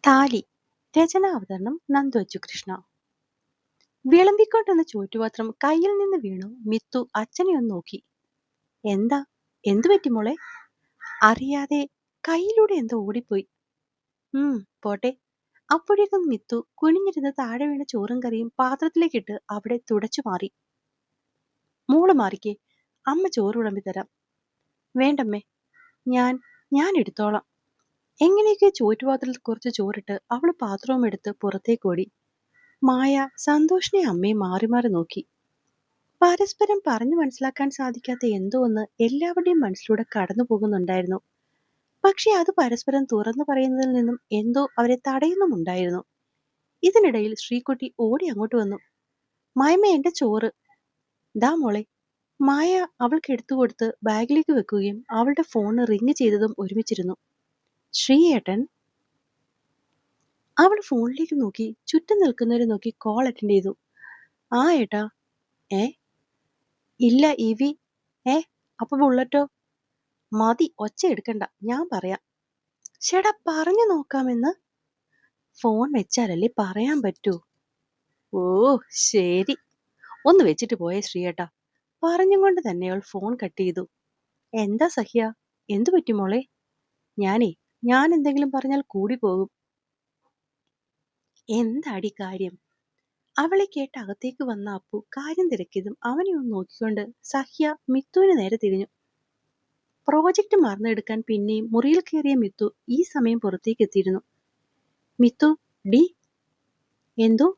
താലി. രചന അവതരണം നന്ദു അച്ചുകൃഷ്ണ. വിളമ്പിക്കൊണ്ടുവന്ന ചോറ്റുപാത്രം കയ്യിൽ നിന്ന് വീണു. മിത്തു അച്ഛനെ ഒന്ന് നോക്കി. എന്താ, എന്തു പറ്റി മോളെ? അറിയാതെ കയ്യിലൂടെ എന്തോ ഓടിപ്പോയി. പോട്ടെ. അപ്പോഴേക്കും മിത്തു കുനിഞ്ഞിരുന്ന് താഴെ വീണ ചോറും കറിയും പാത്രത്തിലേക്കിട്ട് അവിടെ തുടച്ചു മാറി. മോള് മാറിക്കേ, അമ്മ ചോറ് വിളമ്പി തരാം. വേണ്ടമ്മേ, ഞാൻ എടുത്തോളാം. എങ്ങനെയൊക്കെ ചോറ്റുപാത്രത്തിൽ കുറച്ച് ചോറിട്ട് അവള് പാത്രവും എടുത്ത് പുറത്തേക്കോടി. മായ സന്തോഷിനെ അമ്മയെ മാറി മാറി നോക്കി. പരസ്പരം പറഞ്ഞു മനസ്സിലാക്കാൻ സാധിക്കാത്ത എന്തോ ഒന്ന് എല്ലാവരുടെയും മനസ്സിലൂടെ കടന്നു പോകുന്നുണ്ടായിരുന്നു. പക്ഷെ അത് പരസ്പരം തുറന്നു പറയുന്നതിൽ നിന്നും എന്തോ അവരെ തടയുന്നുമുണ്ടായിരുന്നു. ഇതിനിടയിൽ ശ്രീകുട്ടി ഓടി അങ്ങോട്ട് വന്നു. മായമ്മ, എന്റെ ചോറ്. ദാ മോളെ. മായ അവൾക്ക് എടുത്തുകൊടുത്ത് ബാഗിലേക്ക് വെക്കുകയും അവളുടെ ഫോൺ റിങ് ചെയ്തതും ഒരുമിച്ചിരുന്നു. ശ്രീയേട്ടൻ. അവൾ ഫോണിലേക്ക് നോക്കി ചുറ്റും നിൽക്കുന്നവരെ നോക്കി കോൾ അറ്റൻഡ് ചെയ്തു. ആ ഏട്ടാ. ഇല്ല ഇവി. അപ്പൊ ബുള്ളറ്റോ? മതി, ഒച്ച എടുക്കണ്ട, ഞാൻ പറയാം. ചേടാ, പറഞ്ഞു നോക്കാമെന്ന്. ഫോൺ വെച്ചാലല്ലേ പറയാൻ പറ്റൂ. ഓ ശരി, ഒന്ന് വെച്ചിട്ട് പോയേ ശ്രീയേട്ടാ. പറഞ്ഞും കൊണ്ട് തന്നെ അവൾ ഫോൺ കട്ട് ചെയ്തു. എന്താ സഹ്യ, എന്തു പറ്റി മോളെ? ഞാൻ എന്തെങ്കിലും പറഞ്ഞാൽ കൂടി പോകും. എന്താടി കാര്യം? അവളെ കേട്ട് അകത്തേക്ക് വന്ന അപ്പു കാര്യം തിരക്കിയതും അവനെ ഒന്ന് നോക്കിക്കൊണ്ട് സഹ്യ മിത്തുവിന് നേരെ തിരിഞ്ഞു. പ്രോജക്റ്റ് മറന്നെടുക്കാൻ പിന്നെയും മുറിയിൽ കയറിയ മിത്തു ഈ സമയം പുറത്തേക്ക് എത്തിയിരുന്നു. മിത്തു, ഡി. എന്തോ?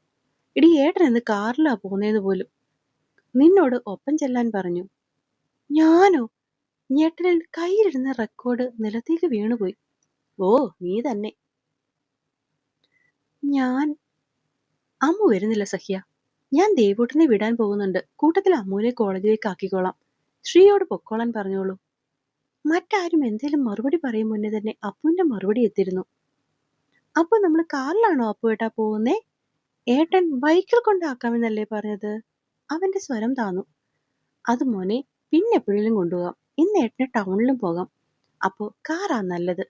ഇടി, ഏട്ടൻ എന്ന് കാറിലാ പോന്നേന്ന് പോലും. നിന്നോട് ഒപ്പം ചെല്ലാൻ പറഞ്ഞു. ഞാനോ? ഞെട്ടലിൽ കയ്യിലിരുന്ന റെക്കോർഡ് നിലത്തേക്ക് വീണുപോയി. ഓ, നീ തന്നെ. ഞാൻ. അമ്മു വരുന്നില്ല സഹ്യ. ഞാൻ ദേവൂട്ടനെ വിടാൻ പോകുന്നുണ്ട്. കൂട്ടത്തിൽ അമ്മുവിനെ കോളേജിലേക്ക് ആക്കിക്കോളാം. ശ്രീയോട് പൊക്കോളാൻ പറഞ്ഞോളൂ. മറ്റാരും എന്തേലും മറുപടി പറയും മുന്നേ തന്നെ അപ്പുവിന്റെ മറുപടി എത്തിയിരുന്നു. അപ്പൊ നമ്മൾ കാറിലാണോ അപ്പു ഏട്ടാ പോകുന്നേ? ഏട്ടൻ ബൈക്കിൽ കൊണ്ടാക്കാമെന്നല്ലേ പറഞ്ഞത്? അവന്റെ സ്വരം താന്നു. അത് മോനെ, പിന്നെ എപ്പോഴേലും കൊണ്ടുപോകാം. ഇന്ന് ഏട്ടന് ടൗണിലും പോകാം. അപ്പോ കാറാ നല്ലത്.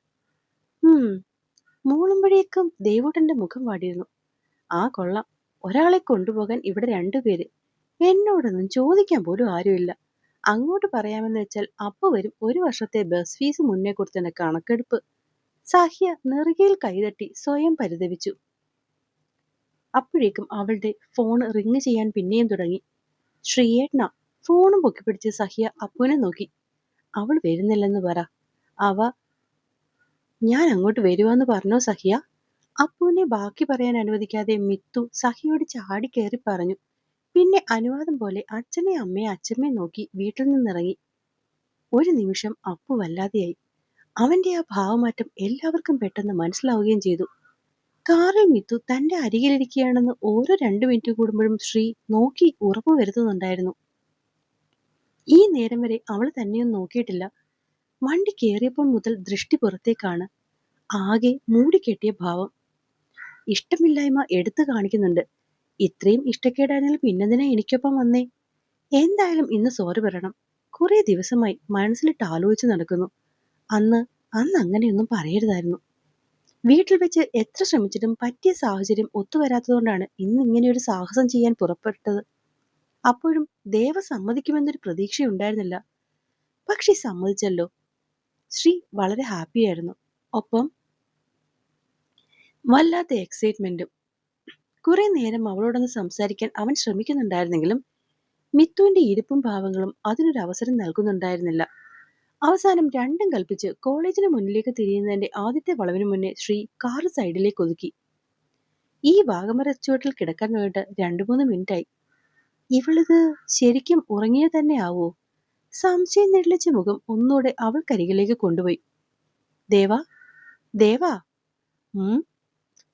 മൂളുമ്പോഴേക്കും ദേവൂട്ടന്റെ മുഖം വാടിയിരുന്നു. ആ കൊള്ളാം, ഒരാളെ കൊണ്ടുപോകാൻ ഇവിടെ 2 പേര്. എന്നോടൊന്നും ചോദിക്കാൻ പോലും ആരുമില്ല. അങ്ങോട്ട് പറയാമെന്ന് വെച്ചാൽ അപ്പു വരും. 1 വർഷത്തെ ബസ് ഫീസ് മുന്നേ കൊടുത്തതിന്റെ കണക്കെടുപ്പ്. സഹ്യ നെറുകയിൽ കൈതട്ടി സ്വയം പരിതപിച്ചു. അപ്പോഴേക്കും അവളുടെ ഫോൺ റിങ് ചെയ്യാൻ പിന്നെയും തുടങ്ങി. ശ്രീയേട്ടന. ഫോണും പൊക്കിപ്പിടിച്ച് സഹ്യ അപ്പുവിനെ നോക്കി. അവൾ വരുന്നില്ലെന്ന് പറ. ഞാൻ അങ്ങോട്ട് വരുവാന്ന് പറഞ്ഞോ സഹ്യ? അപ്പുവിനെ ബാക്കി പറയാൻ അനുവദിക്കാതെ മിത്തു സഹ്യയോട് ചാടി കയറി പറഞ്ഞു. പിന്നെ അനുവാദം പോലെ അച്ഛനെ അമ്മയെ അച്ഛമ്മയെ നോക്കി വീട്ടിൽ നിന്നിറങ്ങി. ഒരു നിമിഷം അപ്പു വല്ലാതെയായി. അവന്റെ ആ ഭാവമാറ്റം എല്ലാവർക്കും പെട്ടെന്ന് മനസ്സിലാവുകയും ചെയ്തു. കാറിൽ മിത്തു തന്റെ അരികിലിരിക്കുകയാണെന്ന് ഓരോ 2 മിനിറ്റ് കൂടുമ്പോഴും ശ്രീ നോക്കി ഉറപ്പു വരുത്തുന്നുണ്ടായിരുന്നു. ഈ നേരം വരെ അവൾ തന്നെയൊന്നും നോക്കിയിട്ടില്ല. വണ്ടി കയറിയപ്പോൾ മുതൽ ദൃഷ്ടി പുറത്തേക്കാണ്. ആകെ മൂടിക്കെട്ടിയ ഭാവം. ഇഷ്ടമില്ലായ്മ എടുത്തു കാണിക്കുന്നുണ്ട്. ഇത്രയും ഇഷ്ടക്കേടായിരുന്നാൽ പിന്നെന്തിനാ എനിക്കൊപ്പം വന്നേ? എന്തായാലും ഇന്ന് സോറി പറയണം. കുറെ ദിവസമായി മനസ്സിലിട്ട് ആലോചിച്ച് നടക്കുന്നു. അന്ന് അങ്ങനെയൊന്നും പറയരുതായിരുന്നു. വീട്ടിൽ വെച്ച് എത്ര ശ്രമിച്ചിട്ടും പറ്റിയ സാഹചര്യം ഒത്തുവരാത്തതുകൊണ്ടാണ് ഇന്ന് ഇങ്ങനെയൊരു സാഹസം ചെയ്യാൻ പുറപ്പെട്ടത്. അപ്പോഴും ദേവ സമ്മതിക്കുമെന്നൊരു പ്രതീക്ഷയുണ്ടായിരുന്നില്ല. പക്ഷെ സമ്മതിച്ചല്ലോ. ശ്രീ വളരെ ഹാപ്പിയായിരുന്നു. ഒപ്പം വല്ലാത്ത എക്സൈറ്റ്മെന്റും. കുറെ നേരം അവളോടൊന്ന് സംസാരിക്കാൻ അവൻ ശ്രമിക്കുന്നുണ്ടായിരുന്നെങ്കിലും മിത്തുവിന്റെ ഇരിപ്പും ഭാവങ്ങളും അതിനൊരു അവസരം നൽകുന്നുണ്ടായിരുന്നില്ല. അവസാനം രണ്ടും കൽപ്പിച്ച് കോളേജിന് മുന്നിലേക്ക് തിരിയുന്നതിന്റെ ആദ്യത്തെ വളവിന് മുന്നേ ശ്രീ കാറ് സൈഡിലേക്ക് ഒതുക്കി. ഈ വാഗമരച്ചുവട്ടിൽ കിടക്കാൻ വേണ്ട 2-3 മിനിറ്റായി. ഇവളിത് ശരിക്കും ഉറങ്ങിയ തന്നെ ആവോ? സംശയം നെല്ലിച്ച മുഖം ഒന്നുകൂടെ അവൾക്കരികിലേക്ക് കൊണ്ടുപോയി. ദേവാ, ദേവാ,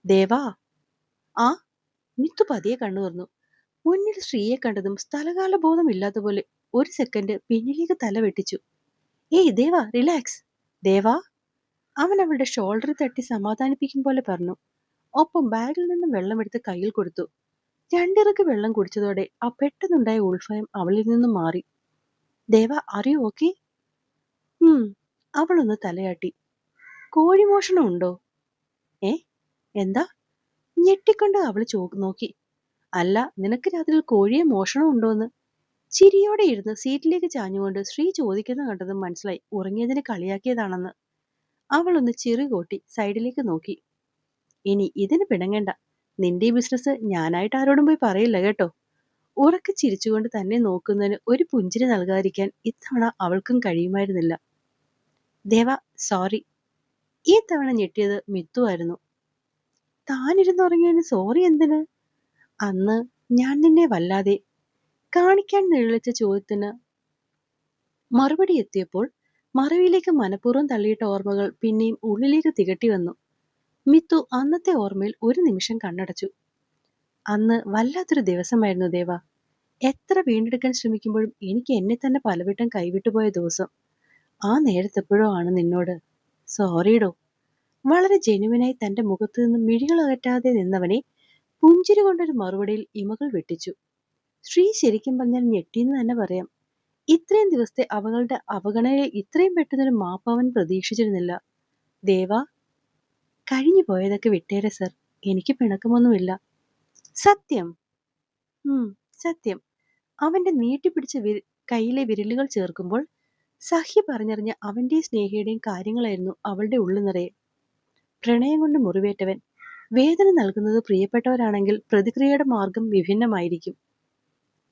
ദേവാ. ആ. മിത്തു പതിയെ കണ്ണു തുറന്നു. മുന്നിൽ ശ്രീയെ കണ്ടതും സ്ഥലകാല ബോധം ഇല്ലാത്ത പോലെ ഒരു സെക്കൻഡ് പിന്നിലേക്ക് തല വെട്ടിച്ചു. ഏയ് ദേവാ, റിലാക്സ്. ദേവാ. അവൻ അവളുടെ ഷോൾഡറിൽ തട്ടി സമാധാനിപ്പിക്കും പോലെ പറഞ്ഞു. ഒപ്പം ബാഗിൽ നിന്നും വെള്ളമെടുത്ത് കയ്യിൽ കൊടുത്തു. 2 ഇറക്ക് വെള്ളം കുടിച്ചതോടെ ആ പെട്ടെന്നുണ്ടായ ഉൾഭയം അവളിൽ നിന്നും മാറി. ദേവാ, അറിയൂ ഓക്കെ? അവളൊന്ന് തലയാട്ടി. കോഴിമോഷണം ഉണ്ടോ? എന്താ? ഞെട്ടിക്കൊണ്ട് അവൾ നോക്കി. അല്ല, നിനക്ക് രാത്രി കോഴിയെ മോഷണം ഉണ്ടോന്ന്? ചിരിയോടെ ഇരുന്ന് സീറ്റിലേക്ക് ചാഞ്ഞുകൊണ്ട് ശ്രീ ചോദിക്കുന്ന കണ്ടതും മനസ്സിലായി ഉറങ്ങിയതിന് കളിയാക്കിയതാണെന്ന്. അവൾ ഒന്ന് ചിറി കൂട്ടി സൈഡിലേക്ക് നോക്കി. ഇനി ഇതിന് പിണങ്ങണ്ട. നിന്റെ ഈ ബിസിനസ് ഞാനായിട്ട് ആരോടും പോയി പറയില്ല കേട്ടോ. ഉറക്കെ ചിരിച്ചുകൊണ്ട് തന്നെ നോക്കുന്നതിന് ഒരു പുഞ്ചിരി നൽകാതിരിക്കാൻ ഇത്തവണ അവൾക്കും കഴിയുമായിരുന്നില്ല. ദേവ, സോറി. ഈ തവണ ഞെട്ടിയത് മിത്തുവായിരുന്നു. താനിരുന്നുറങ്ങിയതിന് സോറി എന്തിന്? അന്ന് ഞാൻ നിന്നെ വല്ലാതെ കാണിക്കാൻ നിഴലിച്ച ചോദ്യത്തിന് മറുപടി എത്തിയപ്പോൾ മറവിയിലേക്ക് മനഃപൂർവ്വം തള്ളിയിട്ട ഓർമ്മകൾ പിന്നെയും ഉള്ളിലേക്ക് തികട്ടി വന്നു. മിത്തു അന്നത്തെ ഓർമ്മയിൽ ഒരു നിമിഷം കണ്ണടച്ചു. അന്ന് വല്ലാത്തൊരു ദിവസമായിരുന്നു ദേവ. എത്ര വീണ്ടെടുക്കാൻ ശ്രമിക്കുമ്പോഴും എനിക്ക് എന്നെ തന്നെ പലവട്ടം കൈവിട്ടുപോയ ദിവസം. ആ നേരത്തെപ്പോഴോ ആണ് നിന്നോട് സോറിയിടോ. വളരെ ജെനുവിനായി തന്റെ മുഖത്തു നിന്നും മിഴികൾ അകറ്റാതെ നിന്നവനെ പുഞ്ചിരി കൊണ്ടൊരു മറുപടിയിൽ ഇമകൾ വെട്ടിച്ചു. ശ്രീ ശരിക്കും പറഞ്ഞാൽ ഞെട്ടിയെന്ന് തന്നെ പറയാം. ഇത്രയും ദിവസത്തെ അവളുടെ അവഗണനയിൽ ഇത്രയും പെട്ടെന്നൊരു മാപ്പ് അവൻ പ്രതീക്ഷിച്ചിരുന്നില്ല. ദേവ, കഴിഞ്ഞു പോയതൊക്കെ വിട്ടേരെ സർ. എനിക്ക് പിണക്കമൊന്നുമില്ല. സത്യം? സത്യം. അവന്റെ നീട്ടിപ്പിടിച്ച കയ്യിലെ വിരലുകൾ ചേർക്കുമ്പോൾ സഹ്യ പറഞ്ഞറിഞ്ഞ അവന്റെ സ്നേഹയുടെയും കാര്യങ്ങളായിരുന്നു അവളുടെ ഉള്ളു നിറയെ. പ്രണയം കൊണ്ട് മുറിവേറ്റവൻ വേദന നൽകുന്നത് പ്രിയപ്പെട്ടവരാണെങ്കിൽ പ്രതിക്രിയയുടെ മാർഗം വിഭിന്നമായിരിക്കും.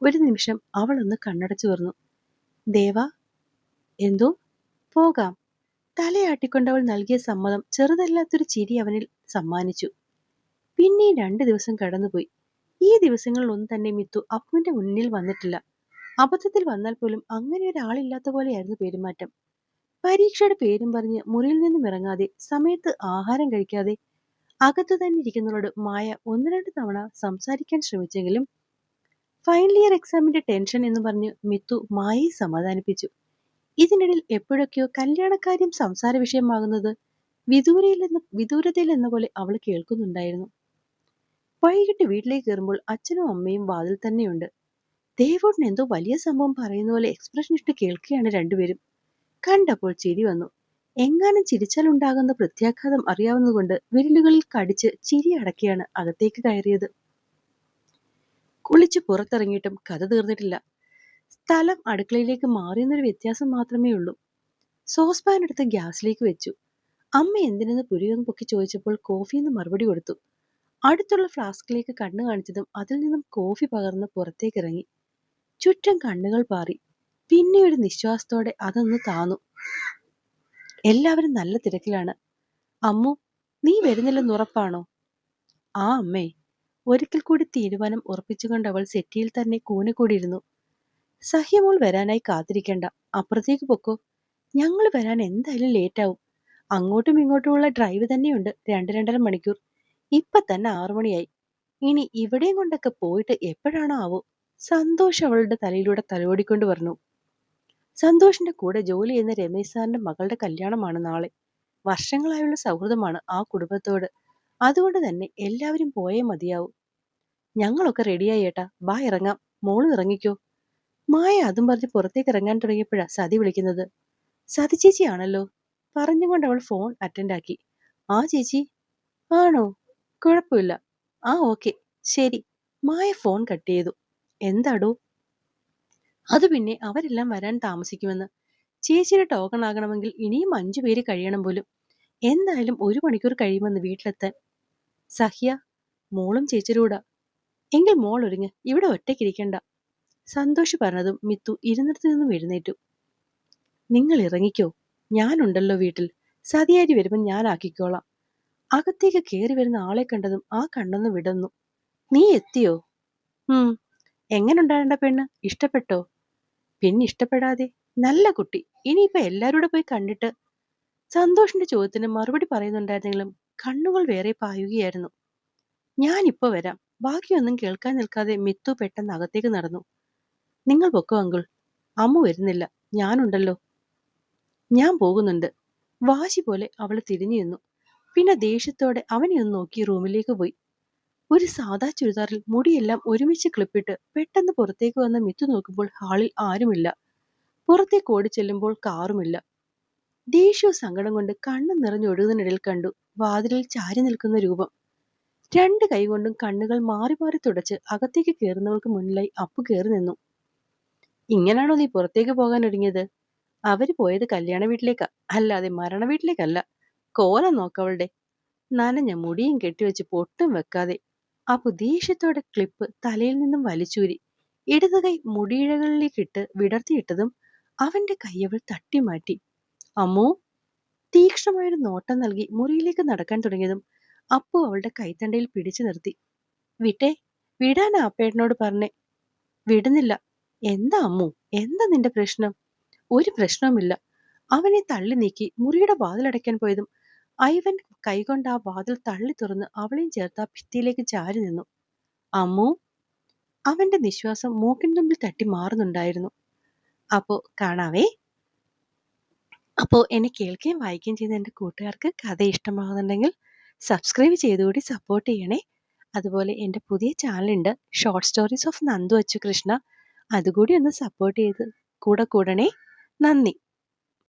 ഒരു നിമിഷം അവൾ ഒന്ന് കണ്ണടച്ചു തുറന്നു. ദേവ, എന്തോ? പോകാം. തലയാട്ടിക്കൊണ്ടവൾ നൽകിയ സമ്മതം ചെറുതല്ലാത്തൊരു ചിരി അവനിൽ സമ്മാനിച്ചു. പിന്നെ 2 ദിവസം കടന്നുപോയി. ഈ ദിവസങ്ങളിൽ ഒന്നും തന്നെ മിത്തു അപ്പുവിന്റെ മുന്നിൽ വന്നിട്ടില്ല. അബദ്ധത്തിൽ വന്നാൽ പോലും അങ്ങനെ ഒരാളില്ലാത്ത പോലെയായിരുന്നു പെരുമാറ്റം. പരീക്ഷയുടെ പേരും പറഞ്ഞ് മുറിയിൽ നിന്നും ഇറങ്ങാതെ, സമയത്ത് ആഹാരം കഴിക്കാതെ അകത്തു തന്നെ ഇരിക്കുന്നവരോട് മായ 1-2 തവണ സംസാരിക്കാൻ ശ്രമിച്ചെങ്കിലും ഫൈനൽ ഇയർ എക്സാമിന്റെ ടെൻഷൻ എന്ന് പറഞ്ഞ് മിത്തു മായയെ സമാധാനിപ്പിച്ചു. ഇതിനിടയിൽ എപ്പോഴൊക്കെയോ കല്യാണക്കാര്യം സംസാര വിഷയമാകുന്നത് വിദൂരതയിൽ എന്ന പോലെ അവൾ കേൾക്കുന്നുണ്ടായിരുന്നു. വൈകിട്ട് വീട്ടിലേക്ക് കയറുമ്പോൾ അച്ഛനും അമ്മയും വാതിൽ തന്നെയുണ്ട്. ദേവോട്ടൻ എന്തോ വലിയ സംഭവം പറയുന്ന പോലെ എക്സ്പ്രഷൻ ഇട്ട് കേൾക്കുകയാണ് രണ്ടുപേരും. കണ്ടപ്പോൾ ചിരി വന്നു. എങ്ങാനും ചിരിച്ചാൽ ഉണ്ടാകുന്ന പ്രത്യാഘാതം അറിയാവുന്നതുകൊണ്ട് വിരലുകളിൽ കടിച്ച് ചിരി അടക്കിയാണ് അകത്തേക്ക് കയറിയത്. കുളിച്ച് പുറത്തിറങ്ങിയിട്ടും കഥ തീർന്നിട്ടില്ല. സ്ഥലം അടുക്കളയിലേക്ക് മാറിയെന്നൊരു വ്യത്യാസം മാത്രമേ ഉള്ളൂ. സോസ് പാൻ എടുത്ത് ഗ്യാസിലേക്ക് വെച്ചു. അമ്മ എന്തിനെന്ന് പുരികം പൊക്കി ചോദിച്ചപ്പോൾ കോഫിന്ന് മറുപടി കൊടുത്തു. അടുത്തുള്ള ഫ്ലാസ്കിലേക്ക് കണ്ണു കാണിച്ചതും അതിൽ നിന്നും കോഫി പകർന്ന് പുറത്തേക്കിറങ്ങി. ചുറ്റും കണ്ണുകൾ പാറി. പിന്നെ ഒരു നിശ്വാസത്തോടെ അതൊന്ന് താന്നു. എല്ലാവരും നല്ല തിരക്കിലാണ്. അമ്മു, നീ വരുന്നില്ലെന്ന് ഉറപ്പാണോ? ആ അമ്മേ. ഒരിക്കൽ കൂടി തീരുമാനം ഉറപ്പിച്ചുകൊണ്ട് അവൾ സെറ്റിയിൽ തന്നെ കൂടിയിരുന്നു. സഹ്യമോൾ വരാനായി കാത്തിരിക്കണ്ട, അപ്പുറത്തേക്ക് പൊക്കോ. ഞങ്ങൾ വരാൻ എന്തായാലും ലേറ്റാവും. അങ്ങോട്ടും ഇങ്ങോട്ടുമുള്ള ഡ്രൈവ് തന്നെയുണ്ട് 2-2.5 മണിക്കൂർ. ഇപ്പൊ തന്നെ 6 മണിയായി. ഇനി ഇവിടെയും കൊണ്ടൊക്കെ പോയിട്ട് എപ്പോഴാണോ ആവോ. സന്തോഷ് അവളുടെ തലയിലൂടെ തലോടിക്കൊണ്ട് പറഞ്ഞു. സന്തോഷിന്റെ കൂടെ ജോലി ചെയ്യുന്ന രമേശ് സാറിന്റെ മകളുടെ കല്യാണമാണ് നാളെ. വർഷങ്ങളായുള്ള സൗഹൃദമാണ് ആ കുടുംബത്തോട്. അതുകൊണ്ട് തന്നെ എല്ലാവരും പോയേ മതിയാവും. ഞങ്ങളൊക്കെ റെഡിയായി ഏട്ടാ, ബാ ഇറങ്ങാം. മോളും ഇറങ്ങിക്കോ. മായ അതും പറഞ്ഞ് പുറത്തേക്ക് ഇറങ്ങാൻ തുടങ്ങിയപ്പോഴാ സതി വിളിക്കുന്നത്. സതി ചേച്ചി ആണല്ലോ. പറഞ്ഞുകൊണ്ട് അവൾ ഫോൺ അറ്റൻഡ് ആക്കി. ആ ചേച്ചി. ആണോ? കുഴപ്പമില്ല. ആ ഓക്കെ, ശരി. മായ ഫോൺ കട്ട് ചെയ്തു. എന്താടോ? അത് പിന്നെ അവരെല്ലാം വരാൻ താമസിക്കുമെന്ന്. ചേച്ചിയുടെ ടോക്കൺ ആകണമെങ്കിൽ ഇനിയും 5 പേര് കഴിയണം പോലും. എന്തായാലും 1 മണിക്കൂർ കഴിയുമെന്ന് വീട്ടിലെത്താൻ. സഹ്യ, മോളും ചേച്ചിയുടെ. എങ്കിൽ മോൾ ഒരുങ്ങ്, ഇവിടെ ഒറ്റയ്ക്കിരിക്കണ്ട. സന്തോഷ് പറഞ്ഞതും മിത്തു ഇരുന്നിടത്തു നിന്നും എഴുന്നേറ്റു. നിങ്ങൾ ഇറങ്ങിക്കോ, ഞാനുണ്ടല്ലോ വീട്ടിൽ. സതിയാരി വരുമ്പോൾ ഞാൻ ആക്കിക്കോളാം. അകത്തേക്ക് കയറി വരുന്ന ആളെ കണ്ടതും ആ കണ്ണൊന്ന് വിടന്നു. നീ എത്തിയോ? എങ്ങനുണ്ടാകേണ്ട പെണ്ണ്, ഇഷ്ടപ്പെട്ടോ? പിന്നെ ഇഷ്ടപ്പെടാതെ. നല്ല കുട്ടി. ഇനിയിപ്പൊ എല്ലാരൂടെ പോയി കണ്ടിട്ട്. സന്തോഷിന്റെ ചോദ്യത്തിന് മറുപടി പറയുന്നുണ്ടായിരുന്നെങ്കിലും കണ്ണുകൾ വേറെ പായുകയായിരുന്നു. ഞാനിപ്പോ വരാം. ബാക്കിയൊന്നും കേൾക്കാൻ നിൽക്കാതെ മിത്തു പെട്ടെന്ന് അകത്തേക്ക് നടന്നു. നിങ്ങൾ പൊക്കോ അങ്കിൾ. അമ്മു വരുന്നില്ല, ഞാനുണ്ടല്ലോ. ഞാൻ പോകുന്നുണ്ട്. വാശി പോലെ അവള് തിരിഞ്ഞു നിന്നു. പിന്നെ ദേഷ്യത്തോടെ അവനെ ഒന്ന് നോക്കി റൂമിലേക്ക് പോയി. ഒരു സാദാ ചുരിദാറിൽ മുടിയെല്ലാം ഒരുമിച്ച് ക്ലിപ്പിട്ട് പെട്ടെന്ന് പുറത്തേക്ക് വന്ന മിത്തു നോക്കുമ്പോൾ ഹാളിൽ ആരുമില്ല. പുറത്തേക്ക് ഓടിച്ചെല്ലുമ്പോൾ കാറുമില്ല. ദേഷ്യവും സങ്കടം കൊണ്ട് കണ്ണു നിറഞ്ഞൊഴുകുന്നതിനിടയിൽ കണ്ടു വാതിലിൽ ചാരി നിൽക്കുന്ന രൂപം. രണ്ട് കൈകൊണ്ടും കണ്ണുകൾ മാറി മാറി തുടച്ച് അകത്തേക്ക് കയറുന്നവൾക്ക് മുന്നിലായി അപ്പു കയറി നിന്നു. ഇങ്ങനാണോ നീ പുറത്തേക്ക് പോകാൻ ഒരുങ്ങിയത്? അവര് പോയത് കല്യാണ വീട്ടിലേക്കാ, അല്ലാതെ മരണ വീട്ടിലേക്കല്ല. കോലം നോക്കവളുടെ. നനഞ്ഞ മുടിയും കെട്ടിവെച്ച് പൊട്ടും വെക്കാതെ. അപ്പു ദേഷ്യത്തോടെ ക്ലിപ്പ് തലയിൽ നിന്നും വലിച്ചൂരി ഇടത് കൈ മുടിയിഴകളിലേക്കിട്ട് വിടർത്തിയിട്ടതും അവന്റെ കൈയവൾ തട്ടിമാറ്റി. അമ്മൂ! തീക്ഷ്ണമായൊരു നോട്ടം നൽകി മുറിയിലേക്ക് നടക്കാൻ തുടങ്ങിയതും അപ്പു അവളുടെ കൈത്തണ്ടയിൽ പിടിച്ചു നിർത്തി. വിട്ടേ, വിടാനാ അപ്പേട്ടനോട് പറഞ്ഞേ. വിടുന്നില്ല. എന്താ അമ്മു, എന്താ നിന്റെ പ്രശ്നം? ഒരു പ്രശ്നവുമില്ല. അവനെ തള്ളി നീക്കി മുറിയുടെ വാതിലടയ്ക്കാൻ പോയതും ഐവൻ കൈകൊണ്ട് ആ വാതിൽ തള്ളി തുറന്ന് അവളെയും ചേർത്ത് ആ ഭിത്തിയിലേക്ക് ചാരി നിന്നു. അമ്മു! അവന്റെ നിശ്വാസം മൂക്കിൻ തുമ്പിൽ തട്ടി മാറുന്നുണ്ടായിരുന്നു. അപ്പോ കാണാവേ. അപ്പോൾ എന്നെ കേൾക്കുകയും വായിക്കുകയും ചെയ്യുന്ന എൻ്റെ കൂട്ടുകാർക്ക് കഥ ഇഷ്ടമാകുന്നുണ്ടെങ്കിൽ സബ്സ്ക്രൈബ് ചെയ്തുകൂടി സപ്പോർട്ട് ചെയ്യണേ. അതുപോലെ എൻ്റെ പുതിയ ചാനലുണ്ട്, short stories of Nandu Achu Krishna. അതുകൂടി ഒന്ന് സപ്പോർട്ട് ചെയ്ത് കൂടെ കൂടണേ. നന്ദി.